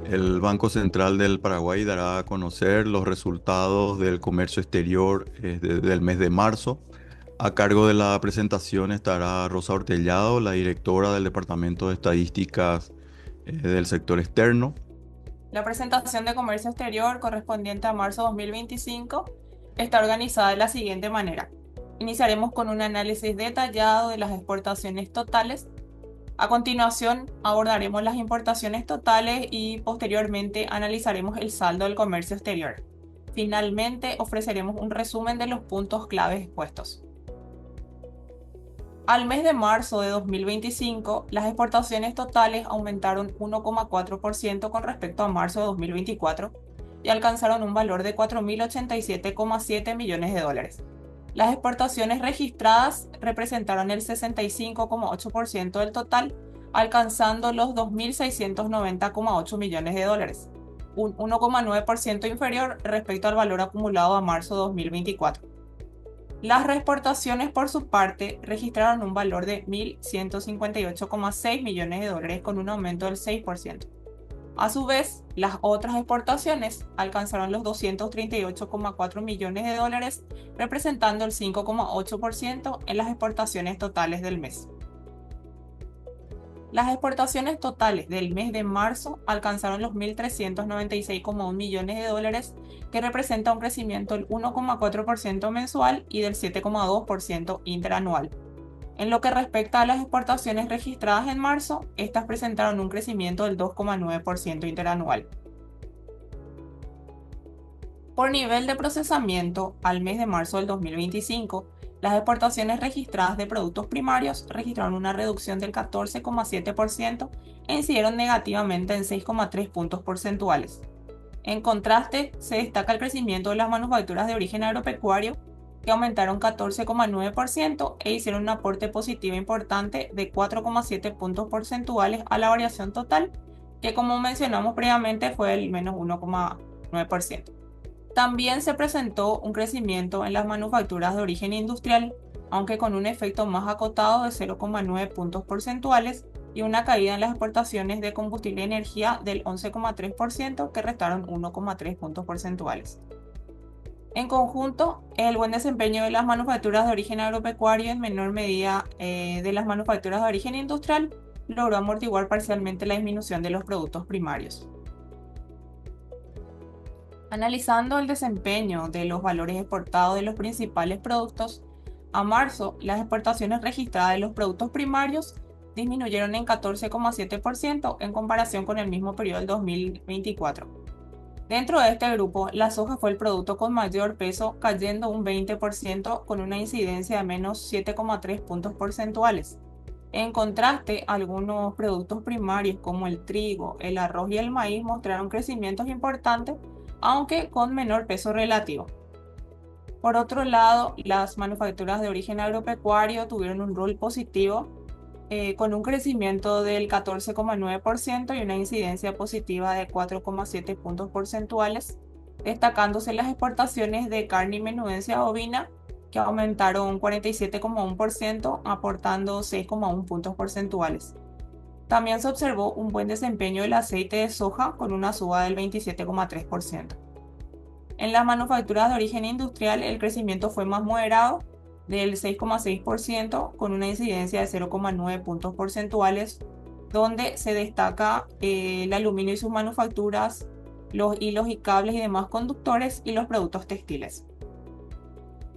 El Banco Central del Paraguay dará a conocer los resultados del comercio exterior del mes de marzo. A cargo de la presentación estará Rosa Ortellado, la directora del Departamento de Estadísticas del sector externo. La presentación de comercio exterior correspondiente a marzo 2025 está organizada de la siguiente manera. Iniciaremos con un análisis detallado de las exportaciones totales. A continuación, abordaremos las importaciones totales y posteriormente analizaremos el saldo del comercio exterior. Finalmente, ofreceremos un resumen de los puntos claves expuestos. Al mes de marzo de 2025, las exportaciones totales aumentaron 1,4% con respecto a marzo de 2024 y alcanzaron un valor de 4.087,7 millones de dólares. Las exportaciones registradas representaron el 65,8% del total, alcanzando los 2.690,8 millones de dólares, un 1,9% inferior respecto al valor acumulado a marzo de 2024. Las reexportaciones, por su parte, registraron un valor de 1.158,6 millones de dólares con un aumento del 6%. A su vez, las otras exportaciones alcanzaron los 238,4 millones de dólares, representando el 5,8% en las exportaciones totales del mes. Las exportaciones totales del mes de marzo alcanzaron los 1.396,1 millones de dólares, que representa un crecimiento del 1,4% mensual y del 7,2% interanual. En lo que respecta a las exportaciones registradas en marzo, estas presentaron un crecimiento del 2,9% interanual. Por nivel de procesamiento, al mes de marzo del 2025, las exportaciones registradas de productos primarios registraron una reducción del 14,7% e incidieron negativamente en 6,3 puntos porcentuales. En contraste, se destaca el crecimiento de las manufacturas de origen agropecuario, que aumentaron 14,9% e hicieron un aporte positivo importante de 4,7 puntos porcentuales a la variación total, que como mencionamos previamente fue el menos 1,9%. También se presentó un crecimiento en las manufacturas de origen industrial, aunque con un efecto más acotado de 0,9 puntos porcentuales y una caída en las exportaciones de combustible y energía del 11,3%, que restaron 1,3 puntos porcentuales. En conjunto, el buen desempeño de las manufacturas de origen agropecuario, en menor medida de las manufacturas de origen industrial, logró amortiguar parcialmente la disminución de los productos primarios. Analizando el desempeño de los valores exportados de los principales productos, a marzo las exportaciones registradas de los productos primarios disminuyeron en 14,7% en comparación con el mismo periodo del 2024. Dentro de este grupo, la soja fue el producto con mayor peso, cayendo un 20% con una incidencia de menos 7,3 puntos porcentuales. En contraste, algunos productos primarios como el trigo, el arroz y el maíz mostraron crecimientos importantes, aunque con menor peso relativo. Por otro lado, las manufacturas de origen agropecuario tuvieron un rol positivo, con un crecimiento del 14,9% y una incidencia positiva de 4,7 puntos porcentuales, destacándose las exportaciones de carne y menudencia bovina, que aumentaron 47,1%, aportando 6,1 puntos porcentuales. También se observó un buen desempeño del aceite de soja con una suba del 27,3%. En las manufacturas de origen industrial, el crecimiento fue más moderado, del 6,6%, con una incidencia de 0,9 puntos porcentuales, donde se destaca el aluminio y sus manufacturas, los hilos y cables y demás conductores y los productos textiles.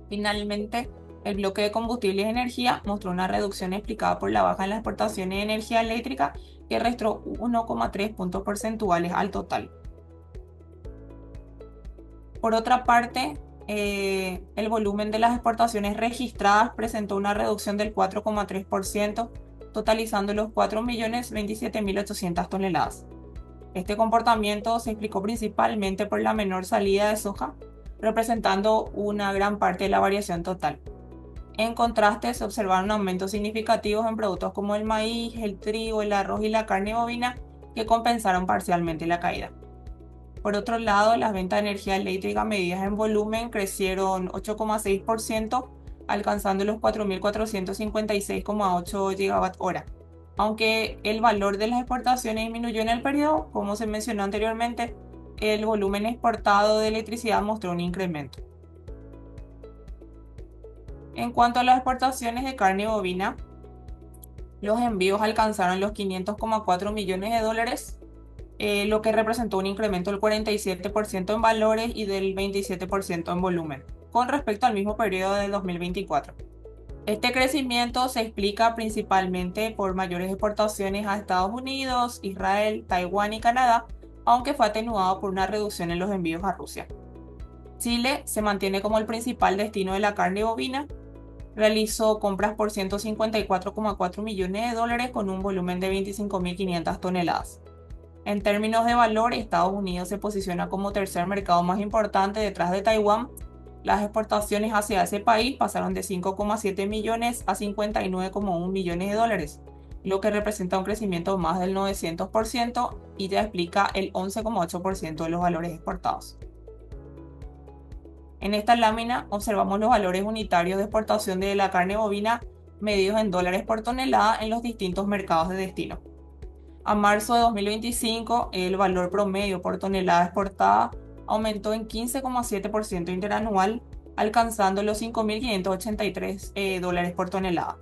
Finalmente, el bloque de combustibles y energía mostró una reducción explicada por la baja en las exportaciones de energía eléctrica, que restó 1,3 puntos porcentuales al total. Por otra parte, el volumen de las exportaciones registradas presentó una reducción del 4,3%, totalizando los 4.027.800 toneladas. Este comportamiento se explicó principalmente por la menor salida de soja, representando una gran parte de la variación total. En contraste, se observaron aumentos significativos en productos como el maíz, el trigo, el arroz y la carne bovina, que compensaron parcialmente la caída. Por otro lado, las ventas de energía eléctrica medidas en volumen crecieron 8,6%, alcanzando los 4.456,8 GWh. Aunque el valor de las exportaciones disminuyó en el periodo, como se mencionó anteriormente, el volumen exportado de electricidad mostró un incremento. En cuanto a las exportaciones de carne bovina, los envíos alcanzaron los 500,4 millones de dólares, lo que representó un incremento del 47% en valores y del 27% en volumen, con respecto al mismo periodo de 2024. Este crecimiento se explica principalmente por mayores exportaciones a Estados Unidos, Israel, Taiwán y Canadá, aunque fue atenuado por una reducción en los envíos a Rusia. Chile se mantiene como el principal destino de la carne bovina. Realizó compras por 154,4 millones de dólares con un volumen de 25.500 toneladas. En términos de valor, Estados Unidos se posiciona como tercer mercado más importante detrás de Taiwán. Las exportaciones hacia ese país pasaron de 5,7 millones a 59,1 millones de dólares, lo que representa un crecimiento más del 900% y ya explica el 11,8% de los valores exportados. En esta lámina observamos los valores unitarios de exportación de la carne bovina medidos en dólares por tonelada en los distintos mercados de destino. A marzo de 2025, el valor promedio por tonelada exportada aumentó en 15,7% interanual, alcanzando los 5.583 dólares por tonelada.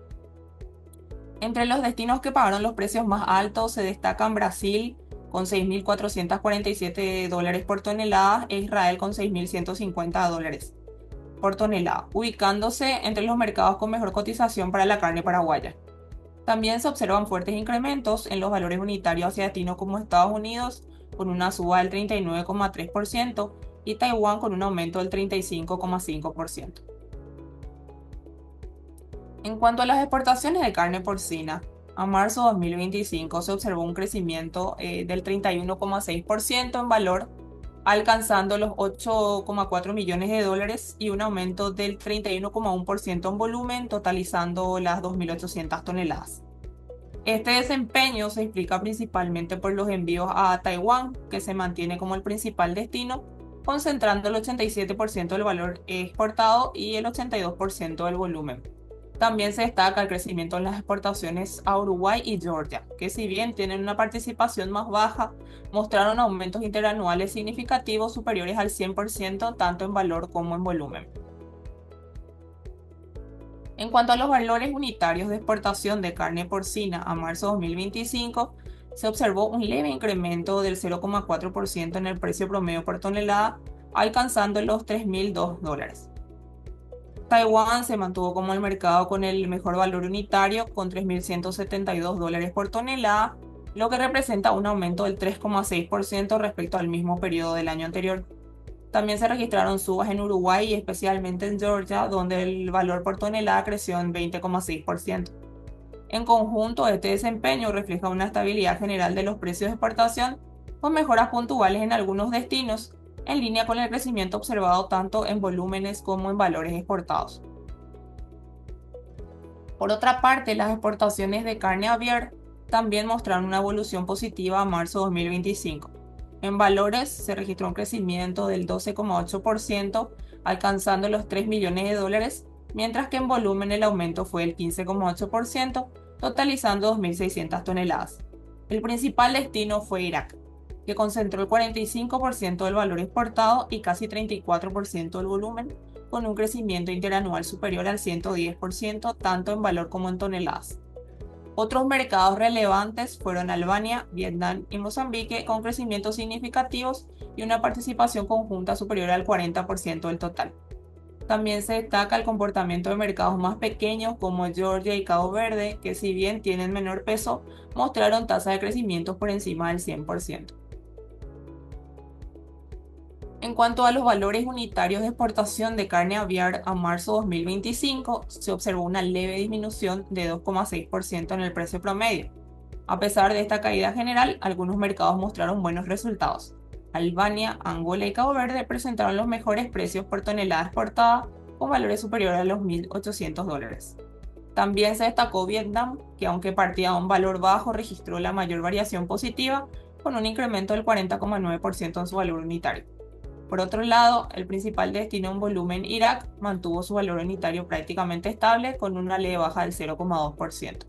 Entre los destinos que pagaron los precios más altos se destacan Brasil con 6.447 dólares por tonelada e Israel con 6.150 dólares por tonelada, ubicándose entre los mercados con mejor cotización para la carne paraguaya. También se observan fuertes incrementos en los valores unitarios hacia destinos como Estados Unidos, con una suba del 39,3%, y Taiwán con un aumento del 35,5%. En cuanto a las exportaciones de carne porcina, a marzo de 2025 se observó un crecimiento del 31,6% en valor, alcanzando los 8,4 millones de dólares y un aumento del 31,1% en volumen, totalizando las 2.800 toneladas. Este desempeño se explica principalmente por los envíos a Taiwán, que se mantiene como el principal destino, concentrando el 87% del valor exportado y el 82% del volumen. También se destaca el crecimiento en las exportaciones a Uruguay y Georgia, que si bien tienen una participación más baja, mostraron aumentos interanuales significativos superiores al 100% tanto en valor como en volumen. En cuanto a los valores unitarios de exportación de carne porcina a marzo de 2025, se observó un leve incremento del 0,4% en el precio promedio por tonelada, alcanzando los 3.002 dólares. Taiwán se mantuvo como el mercado con el mejor valor unitario, con 3.172 dólares por tonelada, lo que representa un aumento del 3,6% respecto al mismo periodo del año anterior. También se registraron subas en Uruguay y especialmente en Georgia, donde el valor por tonelada creció en 20,6%. En conjunto, este desempeño refleja una estabilidad general de los precios de exportación, con mejoras puntuales en algunos destinos, en línea con el crecimiento observado tanto en volúmenes como en valores exportados. Por otra parte, las exportaciones de carne aviar también mostraron una evolución positiva a marzo de 2025. En valores se registró un crecimiento del 12,8%, alcanzando los 3 millones de dólares, mientras que en volumen el aumento fue del 15,8%, totalizando 2.600 toneladas. El principal destino fue Irak, que concentró el 45% del valor exportado y casi 34% del volumen, con un crecimiento interanual superior al 110%, tanto en valor como en toneladas. Otros mercados relevantes fueron Albania, Vietnam y Mozambique, con crecimientos significativos y una participación conjunta superior al 40% del total. También se destaca el comportamiento de mercados más pequeños como Georgia y Cabo Verde, que si bien tienen menor peso, mostraron tasas de crecimiento por encima del 100%. En cuanto a los valores unitarios de exportación de carne aviar a marzo de 2025, se observó una leve disminución de 2,6% en el precio promedio. A pesar de esta caída general, algunos mercados mostraron buenos resultados. Albania, Angola y Cabo Verde presentaron los mejores precios por tonelada exportada, con valores superiores a los 1.800 dólares. También se destacó Vietnam, que aunque partía a un valor bajo, registró la mayor variación positiva, con un incremento del 40,9% en su valor unitario. Por otro lado, el principal destino en volumen, Irak, mantuvo su valor unitario prácticamente estable, con una leve baja del 0,2%.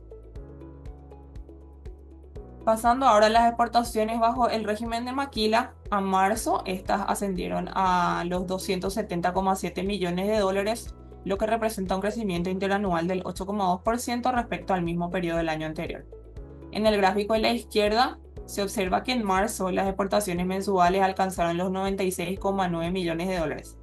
Pasando ahora a las exportaciones bajo el régimen de maquila, a marzo estas ascendieron a los 270,7 millones de dólares, lo que representa un crecimiento interanual del 8,2% respecto al mismo periodo del año anterior. En el gráfico de la izquierda se observa que en marzo las exportaciones mensuales alcanzaron los 96,9 millones de dólares.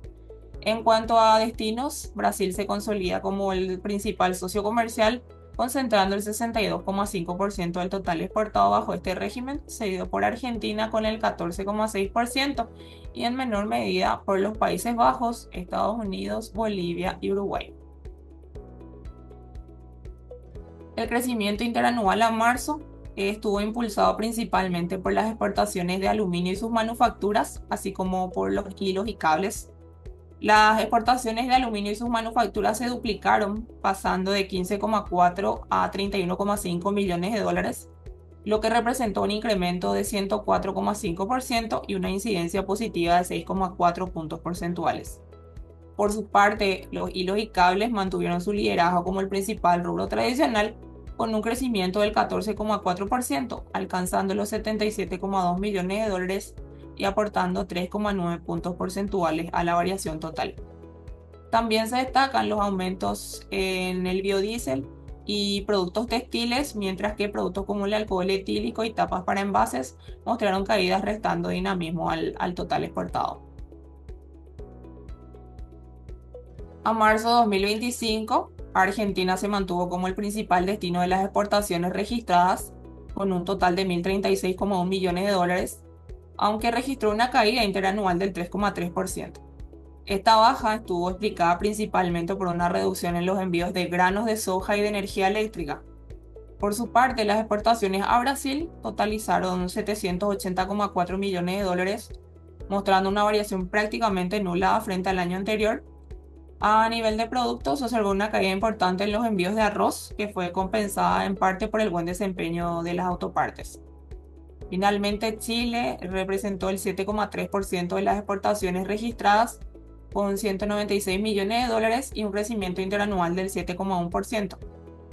En cuanto a destinos, Brasil se consolida como el principal socio comercial, concentrando el 62,5% del total exportado bajo este régimen, seguido por Argentina con el 14,6% y en menor medida por los Países Bajos, Estados Unidos, Bolivia y Uruguay. El crecimiento interanual a marzo estuvo impulsado principalmente por las exportaciones de aluminio y sus manufacturas, así como por los hilos y cables. Las exportaciones de aluminio y sus manufacturas se duplicaron, pasando de 15,4 a 31,5 millones de dólares, lo que representó un incremento de 104,5% y una incidencia positiva de 6,4 puntos porcentuales. Por su parte, los hilos y cables mantuvieron su liderazgo como el principal rubro tradicional, con un crecimiento del 14,4%, alcanzando los 77,2 millones de dólares y aportando 3,9 puntos porcentuales a la variación total. También se destacan los aumentos en el biodiesel y productos textiles, mientras que productos como el alcohol etílico y tapas para envases mostraron caídas, restando dinamismo al total exportado. A marzo de 2025, Argentina se mantuvo como el principal destino de las exportaciones registradas, con un total de 1.036,1 millones de dólares, aunque registró una caída interanual del 3,3%. Esta baja estuvo explicada principalmente por una reducción en los envíos de granos de soja y de energía eléctrica. Por su parte, las exportaciones a Brasil totalizaron 780,4 millones de dólares, mostrando una variación prácticamente nula frente al año anterior. A nivel de productos, se observó una caída importante en los envíos de arroz, que fue compensada en parte por el buen desempeño de las autopartes. Finalmente, Chile representó el 7,3% de las exportaciones registradas, con 196 millones de dólares y un crecimiento interanual del 7,1%.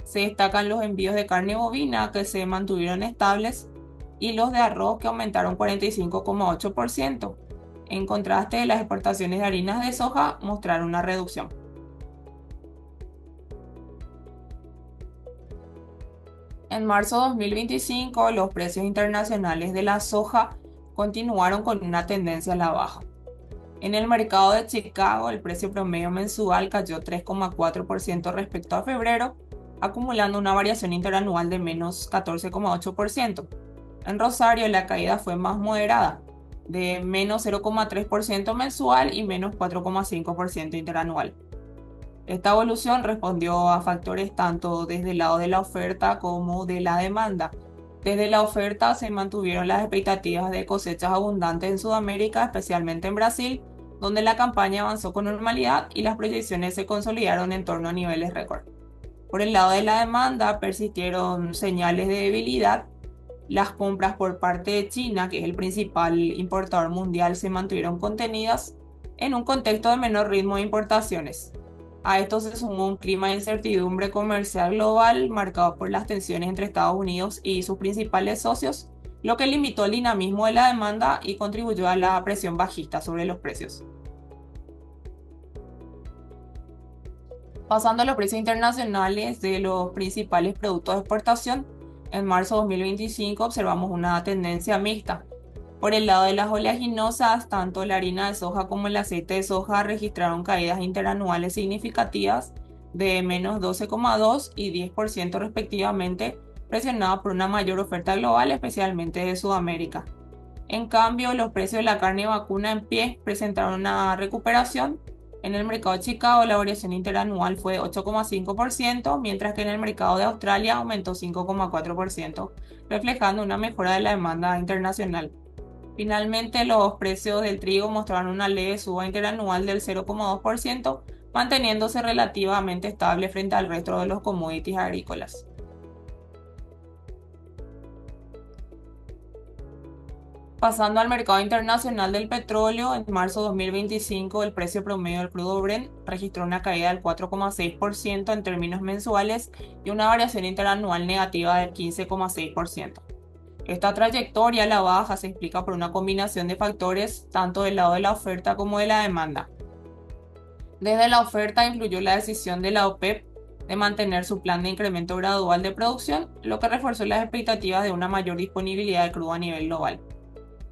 Se destacan los envíos de carne bovina, que se mantuvieron estables, y los de arroz, que aumentaron 45,8%. En contraste, las exportaciones de harinas de soja mostraron una reducción. En marzo de 2025, los precios internacionales de la soja continuaron con una tendencia a la baja. En el mercado de Chicago, el precio promedio mensual cayó 3,4% respecto a febrero, acumulando una variación interanual de menos 14,8%. En Rosario, la caída fue más moderada, de menos 0,3% mensual y menos 4,5% interanual. Esta evolución respondió a factores tanto desde el lado de la oferta como de la demanda. Desde la oferta se mantuvieron las expectativas de cosechas abundantes en Sudamérica, especialmente en Brasil, donde la campaña avanzó con normalidad y las proyecciones se consolidaron en torno a niveles récord. Por el lado de la demanda persistieron señales de debilidad. Las compras por parte de China, que es el principal importador mundial, se mantuvieron contenidas en un contexto de menor ritmo de importaciones. A esto se sumó un clima de incertidumbre comercial global marcado por las tensiones entre Estados Unidos y sus principales socios, lo que limitó el dinamismo de la demanda y contribuyó a la presión bajista sobre los precios. Pasando a los precios internacionales de los principales productos de exportación, en marzo de 2025 observamos una tendencia mixta. Por el lado de las oleaginosas, tanto la harina de soja como el aceite de soja registraron caídas interanuales significativas de menos 12,2 y 10% respectivamente, presionadas por una mayor oferta global, especialmente de Sudamérica. En cambio, los precios de la carne vacuna en pie presentaron una recuperación. En el mercado de Chicago, la variación interanual fue 8,5%, mientras que en el mercado de Australia aumentó 5,4%, reflejando una mejora de la demanda internacional. Finalmente, los precios del trigo mostraron una leve suba interanual del 0,2%, manteniéndose relativamente estable frente al resto de los commodities agrícolas. Pasando al mercado internacional del petróleo, en marzo de 2025 el precio promedio del crudo Brent registró una caída del 4,6% en términos mensuales y una variación interanual negativa del 15,6%. Esta trayectoria a la baja se explica por una combinación de factores tanto del lado de la oferta como de la demanda. Desde la oferta influyó la decisión de la OPEP de mantener su plan de incremento gradual de producción, lo que reforzó las expectativas de una mayor disponibilidad de crudo a nivel global.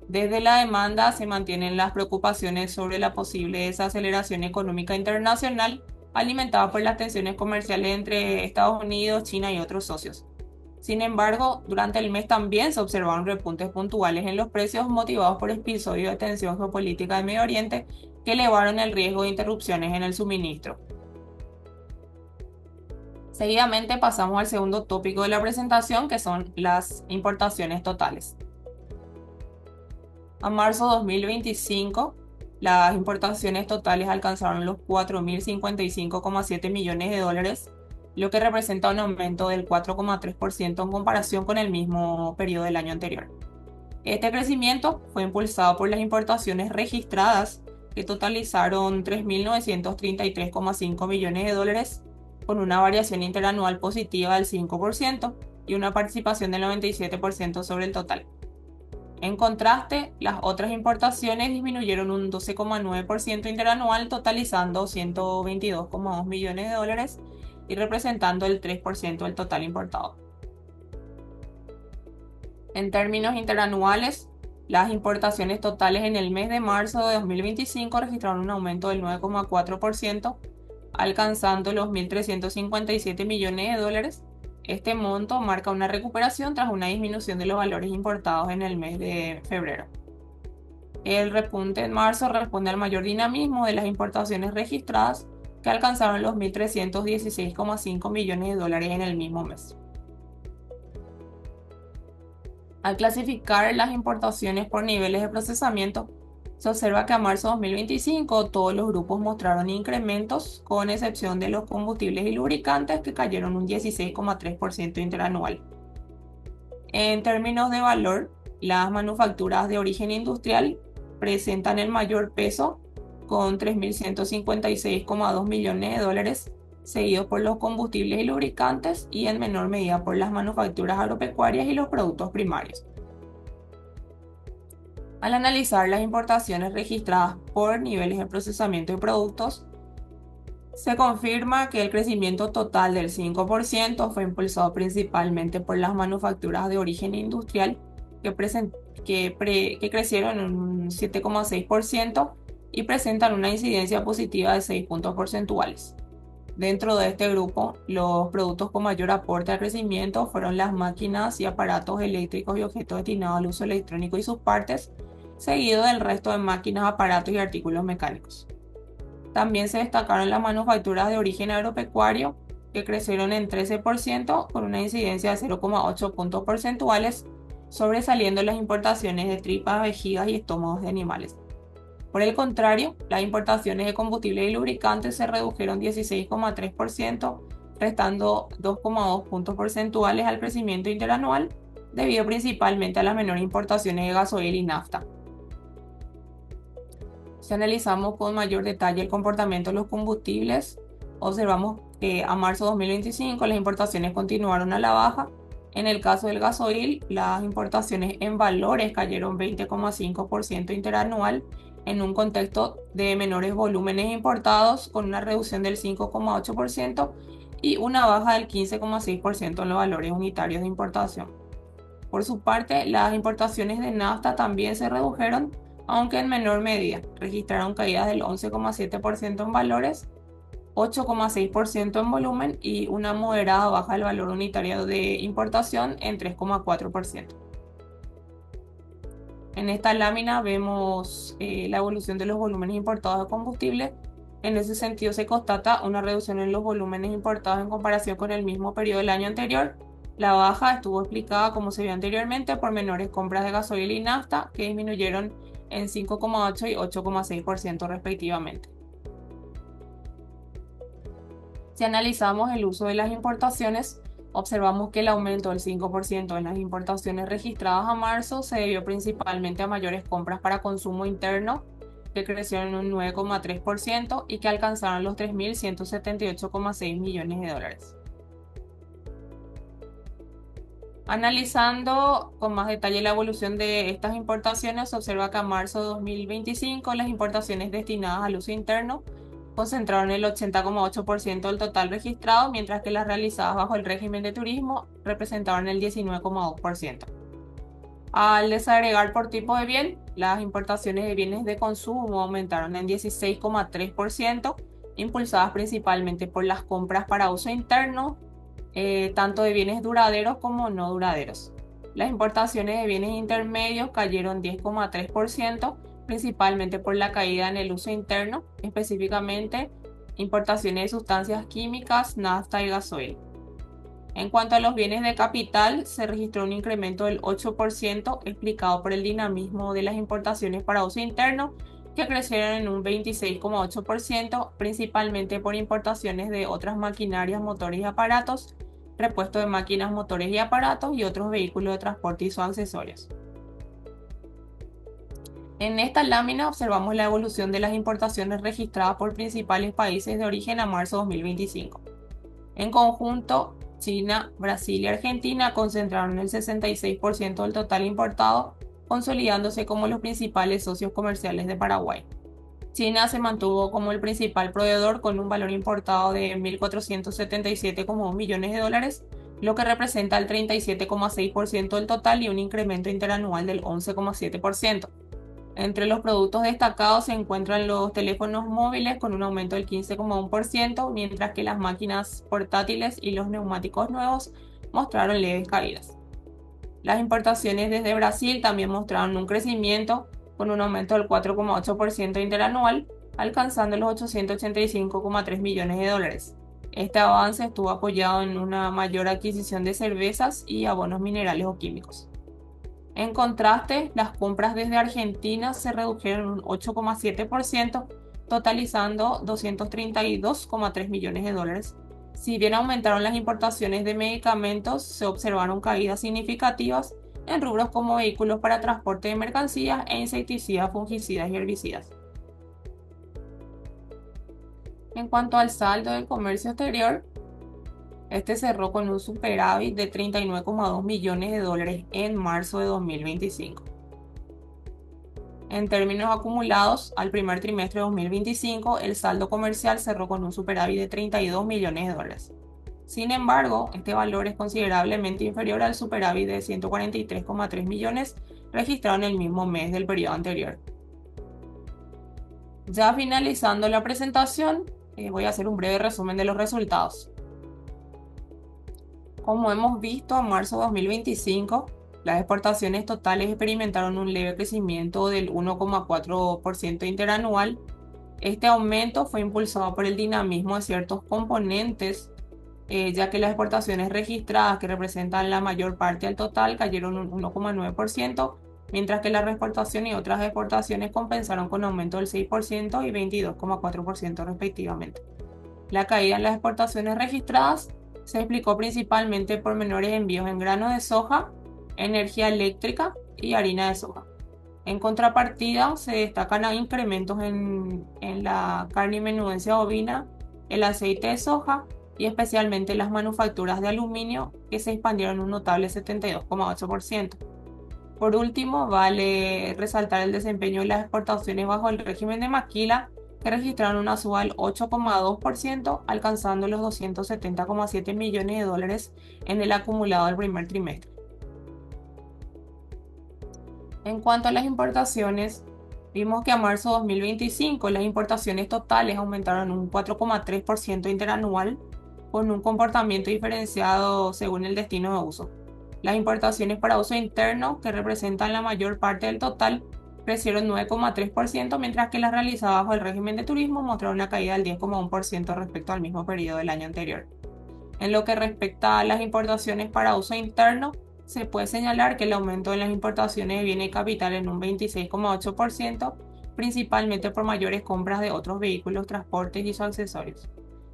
Desde la demanda se mantienen las preocupaciones sobre la posible desaceleración económica internacional alimentada por las tensiones comerciales entre Estados Unidos, China y otros socios. Sin embargo, durante el mes también se observaron repuntes puntuales en los precios motivados por episodios de tensión geopolítica de Medio Oriente que elevaron el riesgo de interrupciones en el suministro. Seguidamente pasamos al segundo tópico de la presentación, que son las importaciones totales. A marzo 2025, las importaciones totales alcanzaron los 4.055,7 millones de dólares, lo que representa un aumento del 4,3% en comparación con el mismo periodo del año anterior. Este crecimiento fue impulsado por las importaciones registradas, que totalizaron 3.933,5 millones de dólares, con una variación interanual positiva del 5% y una participación del 97% sobre el total. En contraste, las otras importaciones disminuyeron un 12,9% interanual, totalizando 122,2 millones de dólares y representando el 3% del total importado. En términos interanuales, las importaciones totales en el mes de marzo de 2025 registraron un aumento del 9,4%, alcanzando los 1.357 millones de dólares. Este monto marca una recuperación tras una disminución de los valores importados en el mes de febrero. El repunte en marzo responde al mayor dinamismo de las importaciones registradas, que alcanzaron los 1.316,5 millones de dólares en el mismo mes. Al clasificar las importaciones por niveles de procesamiento, se observa que a marzo de 2025 todos los grupos mostraron incrementos, con excepción de los combustibles y lubricantes, que cayeron un 16,3% interanual. En términos de valor, las manufacturas de origen industrial presentan el mayor peso, con 3.156,2 millones de dólares, seguidos por los combustibles y lubricantes y en menor medida por las manufacturas agropecuarias y los productos primarios. Al analizar las importaciones registradas por niveles de procesamiento de productos, se confirma que el crecimiento total del 5% fue impulsado principalmente por las manufacturas de origen industrial, que crecieron en un 7,6% y presentan una incidencia positiva de 6 puntos porcentuales. Dentro de este grupo, los productos con mayor aporte al crecimiento fueron las máquinas y aparatos eléctricos y objetos destinados al uso electrónico y sus partes, seguido del resto de máquinas, aparatos y artículos mecánicos. También se destacaron las manufacturas de origen agropecuario, que crecieron en 13% con una incidencia de 0,8 puntos porcentuales, sobresaliendo las importaciones de tripas, vejigas y estómagos de animales. Por el contrario, las importaciones de combustibles y lubricantes se redujeron 16,3%, restando 2,2 puntos porcentuales al crecimiento interanual, debido principalmente a las menores importaciones de gasoil y nafta. Si analizamos con mayor detalle el comportamiento de los combustibles, observamos que a marzo de 2025 las importaciones continuaron a la baja. En el caso del gasoil, las importaciones en valores cayeron 20,5% interanual, en un contexto de menores volúmenes importados, con una reducción del 5,8% y una baja del 15,6% en los valores unitarios de importación. Por su parte, las importaciones de nafta también se redujeron, aunque en menor medida. Registraron caídas del 11,7% en valores, 8,6% en volumen y una moderada baja del valor unitario de importación en 3,4%. En esta lámina vemos la evolución de los volúmenes importados de combustible. En ese sentido, se constata una reducción en los volúmenes importados en comparación con el mismo periodo del año anterior. La baja estuvo explicada, como se vio anteriormente, por menores compras de gasoil y nafta, que disminuyeron en 5,8 y 8,6% respectivamente. Si analizamos el uso de las importaciones, observamos que el aumento del 5% en las importaciones registradas a marzo se debió principalmente a mayores compras para consumo interno, que crecieron en un 9,3% y que alcanzaron los 3.178,6 millones de dólares. Analizando con más detalle la evolución de estas importaciones, se observa que a marzo de 2025 las importaciones destinadas al uso interno concentraron el 80,8% del total registrado, mientras que las realizadas bajo el régimen de turismo representaron el 19,2%. Al desagregar por tipo de bien, las importaciones de bienes de consumo aumentaron en 16,3%, impulsadas principalmente por las compras para uso interno, tanto de bienes duraderos como no duraderos. Las importaciones de bienes intermedios cayeron 10,3%, principalmente por la caída en el uso interno, específicamente importaciones de sustancias químicas, nafta y gasoil. En cuanto a los bienes de capital, se registró un incremento del 8%, explicado por el dinamismo de las importaciones para uso interno, que crecieron en un 26,8%, principalmente por importaciones de otras maquinarias, motores y aparatos, repuesto de máquinas, motores y aparatos y otros vehículos de transporte y sus accesorios. En esta lámina observamos la evolución de las importaciones registradas por principales países de origen a marzo 2025. En conjunto, China, Brasil y Argentina concentraron el 66% del total importado, consolidándose como los principales socios comerciales de Paraguay. China se mantuvo como el principal proveedor con un valor importado de 1.477,1 millones de dólares, lo que representa el 37,6% del total y un incremento interanual del 11,7%. Entre los productos destacados se encuentran los teléfonos móviles con un aumento del 15,1%, mientras que las máquinas portátiles y los neumáticos nuevos mostraron leves caídas. Las importaciones desde Brasil también mostraron un crecimiento con un aumento del 4,8% interanual, alcanzando los 885,3 millones de dólares. Este avance estuvo apoyado en una mayor adquisición de cervezas y abonos minerales o químicos. En contraste, las compras desde Argentina se redujeron un 8,7%, totalizando 232,3 millones de dólares. Si bien aumentaron las importaciones de medicamentos, se observaron caídas significativas en rubros como vehículos para transporte de mercancías e insecticidas, fungicidas y herbicidas. En cuanto al saldo del comercio exterior, este cerró con un superávit de 39,2 millones de dólares en marzo de 2025. En términos acumulados, al primer trimestre de 2025, el saldo comercial cerró con un superávit de 32 millones de dólares. Sin embargo, este valor es considerablemente inferior al superávit de 143,3 millones registrado en el mismo mes del periodo anterior. Ya finalizando la presentación, voy a hacer un breve resumen de los resultados. Como hemos visto, en marzo de 2025, las exportaciones totales experimentaron un leve crecimiento del 1,4% interanual. Este aumento fue impulsado por el dinamismo de ciertos componentes, ya que las exportaciones registradas, que representan la mayor parte del total, cayeron un 1,9%, mientras que la reexportación y otras exportaciones compensaron con aumento del 6% y 22,4% respectivamente. La caída en las exportaciones registradas se explicó principalmente por menores envíos en grano de soja, energía eléctrica y harina de soja. En contrapartida, se destacan incrementos en la carne y menudencia bovina, el aceite de soja y especialmente las manufacturas de aluminio, que se expandieron un notable 72,8%. Por último, vale resaltar el desempeño de las exportaciones bajo el régimen de maquila, que registraron una suba del 8,2%, alcanzando los 270,7 millones de dólares en el acumulado del primer trimestre. En cuanto a las importaciones, vimos que a marzo de 2025 las importaciones totales aumentaron un 4,3% interanual, con un comportamiento diferenciado según el destino de uso. Las importaciones para uso interno, que representan la mayor parte del total, crecieron 9,3%, mientras que las realizadas bajo el régimen de turismo mostraron una caída del 10,1% respecto al mismo periodo del año anterior. En lo que respecta a las importaciones para uso interno, se puede señalar que el aumento de las importaciones de bienes y capital en un 26,8%, principalmente por mayores compras de otros vehículos, transportes y sus accesorios,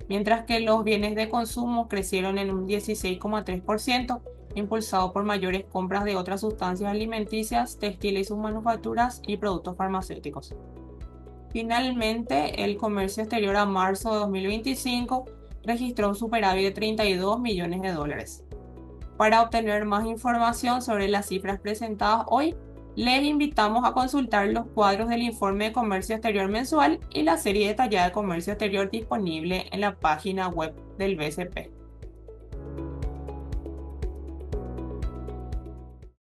mientras que los bienes de consumo crecieron en un 16,3%, impulsado por mayores compras de otras sustancias alimenticias, textiles y sus manufacturas y productos farmacéuticos. Finalmente, el comercio exterior a marzo de 2025 registró un superávit de 32 millones de dólares. Para obtener más información sobre las cifras presentadas hoy, les invitamos a consultar los cuadros del informe de comercio exterior mensual y la serie detallada de comercio exterior disponible en la página web del BCP.